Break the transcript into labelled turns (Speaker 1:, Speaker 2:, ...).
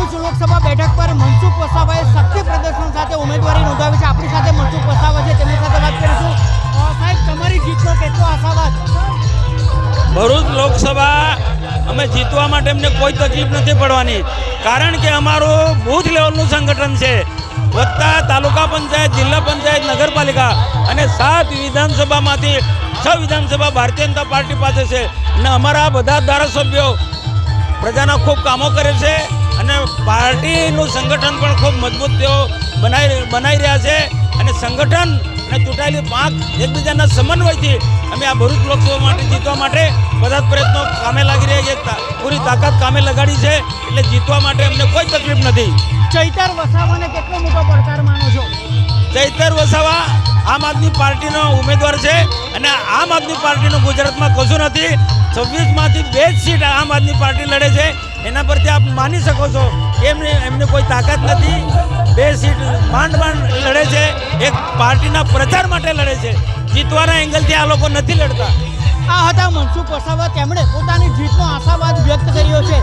Speaker 1: કરીશું લોકસભા બેઠક પર મનસુખ વસાવાએ શક્તિ પ્રદર્શન સાથે ઉમેદવારી નોંધાવી છે। આપણી સાથે મનસુખ વસાવા છે, તેમની સાથે વાત કરીશું। સાહેબ, તમારી જીતનો કેટલો આશાવાદ?
Speaker 2: ભરૂચ લોકસભા અમે જીતવા માટે અમને કોઈ તકલીફ નથી પડવાની, કારણ કે અમારું બૂથ લેવલનું સંગઠન છે, વત્તા તાલુકા પંચાયત, જિલ્લા પંચાયત, નગરપાલિકા અને 7 વિધાનસભામાંથી 6 વિધાનસભા ભારતીય જનતા પાર્ટી પાસે છે અને અમારા બધા ધારાસભ્યો પ્રજાના ખૂબ કામો કરે છે અને પાર્ટીનું સંગઠન પણ ખૂબ મજબૂત તેઓ બનાવી રહ્યા છે અને સંગઠન અને ચૂંટાયેલી પાંખ એકબીજાના સમન્વયથી અમે આ ભરૂચ લોકસભા માટે જીતવા માટે બધા જ પ્રયત્નો કામે લાગી રહ્યા છે, પૂરી તાકાત કામે લગાડી છે, એટલે જીતવા માટે અમને કોઈ તકલીફ નથી।
Speaker 1: ચૈતર વસાવાને કેટલો મોટો પડકાર માનો છો?
Speaker 2: ચૈતર વસાવા આમ આદમી પાર્ટીનો ઉમેદવાર છે અને આમ આદમી પાર્ટીનું ગુજરાતમાં કશું નથી। 26માંથી 2 જ સીટ આમ આદમી પાર્ટી લડે છે, એના પરથી આપ માની શકો છો કે એમને કોઈ તાકાત નથી। 2 સીટ માંડ લડે છે, એક પાર્ટીના પ્રચાર માટે લડે છે, જીતવાના એંગલથી આ લોકો નથી લડતા।
Speaker 1: આ હતા મનસુખ વસાવા, તેમણે પોતાની જીતનો આશાવાદ વ્યક્ત કર્યો છે।